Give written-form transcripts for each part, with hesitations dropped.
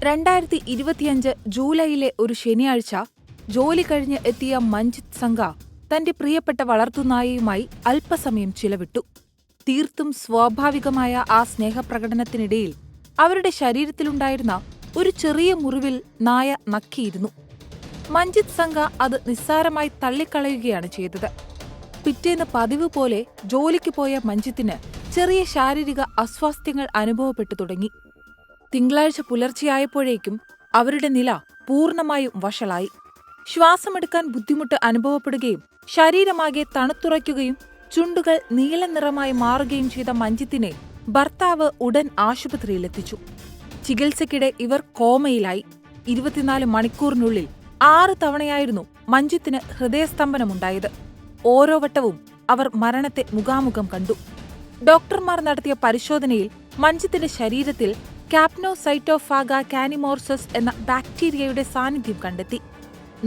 2025 ജൂലൈയിലെ ഒരു ശനിയാഴ്ച ജോലി കഴിഞ്ഞ് എത്തിയ മഞ്ജിത് സംഘ തന്റെ പ്രിയപ്പെട്ട വളർത്തുനായയുമായി അല്പസമയം ചിലവിട്ടു. തീർത്തും സ്വാഭാവികമായ ആ സ്നേഹപ്രകടനത്തിനിടയിൽ അവരുടെ ശരീരത്തിലുണ്ടായിരുന്ന ഒരു ചെറിയ മുറിവിൽ നായ നക്കിയിരുന്നു. മഞ്ജിത് സംഘ അത് നിസ്സാരമായി തള്ളിക്കളയുകയാണ് ചെയ്തത്. പിറ്റേന്ന് പതിവ് പോലെ ജോലിക്ക് പോയ മഞ്ജിത്തിന് ചെറിയ ശാരീരിക അസ്വാസ്ഥ്യങ്ങൾ അനുഭവപ്പെട്ടു തുടങ്ങി. തിങ്കളാഴ്ച പുലർച്ചെയായപ്പോഴേക്കും അവരുടെ നില പൂർണ്ണമായും വഷളായി. ശ്വാസമെടുക്കാൻ ബുദ്ധിമുട്ട് അനുഭവപ്പെടുകയും ശരീരമാകെ തണുത്തുറയ്ക്കുകയും ചുണ്ടുകൾ നീലനിറമായി മാറുകയും ചെയ്ത മഞ്ജിത്തിനെ ഭർത്താവ് ഉടൻ ആശുപത്രിയിലെത്തിച്ചു. ചികിത്സയ്ക്കിടെ ഇവർ കോമയിലായി. 24 മണിക്കൂറിനുള്ളിൽ 6 തവണയായിരുന്നു മഞ്ജിത്തിന് ഹൃദയസ്തംഭനമുണ്ടായത്. ഓരോ വട്ടവും അവർ മരണത്തെ മുഖാമുഖം കണ്ടു. ഡോക്ടർമാർ നടത്തിയ പരിശോധനയിൽ മഞ്ജിത്തിന്റെ ശരീരത്തിൽ കാപ്നോസൈറ്റോഫാഗ കാനിമോർസസ് എന്ന ബാക്ടീരിയയുടെ സാന്നിധ്യം കണ്ടെത്തി.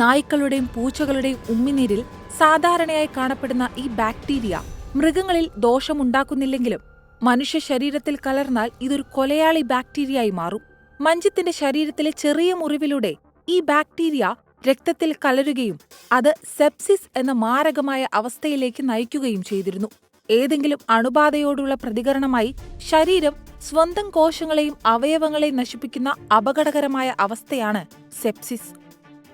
നായ്ക്കളുടെയും പൂച്ചകളുടെയും ഉമ്മിനീരിൽ സാധാരണയായി കാണപ്പെടുന്ന ഈ ബാക്ടീരിയ മൃഗങ്ങളിൽ ദോഷമുണ്ടാക്കുന്നില്ലെങ്കിലും മനുഷ്യ ശരീരത്തിൽ കലർന്നാൽ ഇതൊരു കൊലയാളി ബാക്ടീരിയയായി മാറും. മഞ്ജിത്തിന്റെ ശരീരത്തിലെ ചെറിയ മുറിവിലൂടെ ഈ ബാക്ടീരിയ രക്തത്തിൽ കലരുകയും അത് സെപ്സിസ് എന്ന മാരകമായ അവസ്ഥയിലേക്ക് നയിക്കുകയും ചെയ്തിരുന്നു. ഏതെങ്കിലും അണുബാധയോടുള്ള പ്രതികരണമായി ശരീരം സ്വന്തം കോശങ്ങളെയും അവയവങ്ങളെയും നശിപ്പിക്കുന്ന അപകടകരമായ അവസ്ഥയാണ് സെപ്സിസ്.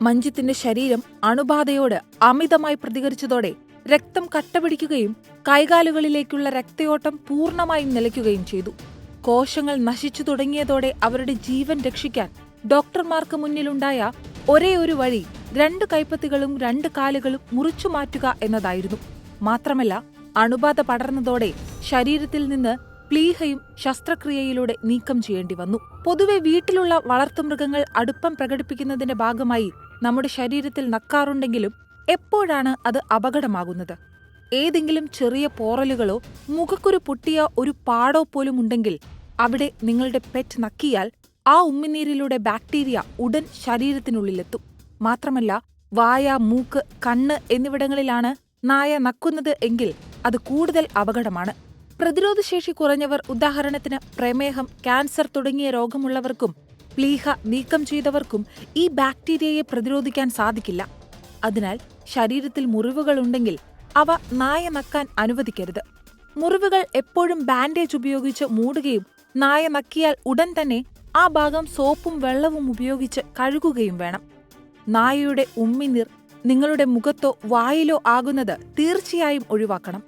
മഞ്ജിത്തിന്റെ ശരീരം അണുബാധയോട് അമിതമായി പ്രതികരിച്ചതോടെ രക്തം കട്ടപിടിക്കുകയും കൈകാലുകളിലേക്കുള്ള രക്തയോട്ടം പൂർണ്ണമായും നിലയ്ക്കുകയും ചെയ്തു. കോശങ്ങൾ നശിച്ചു തുടങ്ങിയതോടെ അവരുടെ ജീവൻ രക്ഷിക്കാൻ ഡോക്ടർമാർക്ക് മുന്നിലുണ്ടായ ഒരേയൊരു വഴി 2 കൈപ്പത്തികളും 2 കാലുകളും മുറിച്ചു മാറ്റുക എന്നതായിരുന്നു. മാത്രമല്ല, അണുബാധ പടർന്നതോടെ ശരീരത്തിൽ നിന്ന് പ്ലീഹയും ശസ്ത്രക്രിയയിലൂടെ നീക്കം ചെയ്യേണ്ടി വന്നു. പൊതുവെ വീട്ടിലുള്ള വളർത്തുമൃഗങ്ങൾ അടുപ്പം പ്രകടിപ്പിക്കുന്നതിന്റെ ഭാഗമായി നമ്മുടെ ശരീരത്തിൽ നക്കാറുണ്ടെങ്കിലും എപ്പോഴാണ് അത് അപകടമാകുന്നത്? ഏതെങ്കിലും ചെറിയ പോറലുകളോ മുഖക്കുരു പൊട്ടിയ ഒരു പാടോ പോലും ഉണ്ടെങ്കിൽ അവിടെ നിങ്ങളുടെ പെറ്റ് നക്കിയാൽ ആ ഉമ്മിനീരിലൂടെ ബാക്ടീരിയ ഉടൻ ശരീരത്തിനുള്ളിലെത്തും. മാത്രമല്ല, വായ, മൂക്ക്, കണ്ണ് എന്നിവിടങ്ങളിലാണ് നായ നക്കുന്നത് എങ്കിൽ അത് കൂടുതൽ അപകടമാണ്. പ്രതിരോധശേഷി കുറഞ്ഞവർ, ഉദാഹരണത്തിന് പ്രമേഹം, ക്യാൻസർ തുടങ്ങിയ രോഗമുള്ളവർക്കും പ്ലീഹ നീക്കം ചെയ്തവർക്കും ഈ ബാക്ടീരിയയെ പ്രതിരോധിക്കാൻ സാധിക്കില്ല. അതിനാൽ ശരീരത്തിൽ മുറിവുകളുണ്ടെങ്കിൽ അവ നായ നക്കാൻ അനുവദിക്കരുത്. മുറിവുകൾ എപ്പോഴും ബാൻഡേജ് ഉപയോഗിച്ച് മൂടുകയും നായ നക്കിയാൽ ഉടൻ തന്നെ ആ ഭാഗം സോപ്പും വെള്ളവും ഉപയോഗിച്ച് കഴുകുകയും വേണം. നായയുടെ ഉമ്മിനീർ നിങ്ങളുടെ മുഖത്തോ വായിലോ ആകുന്നത് തീർച്ചയായും ഒഴിവാക്കണം.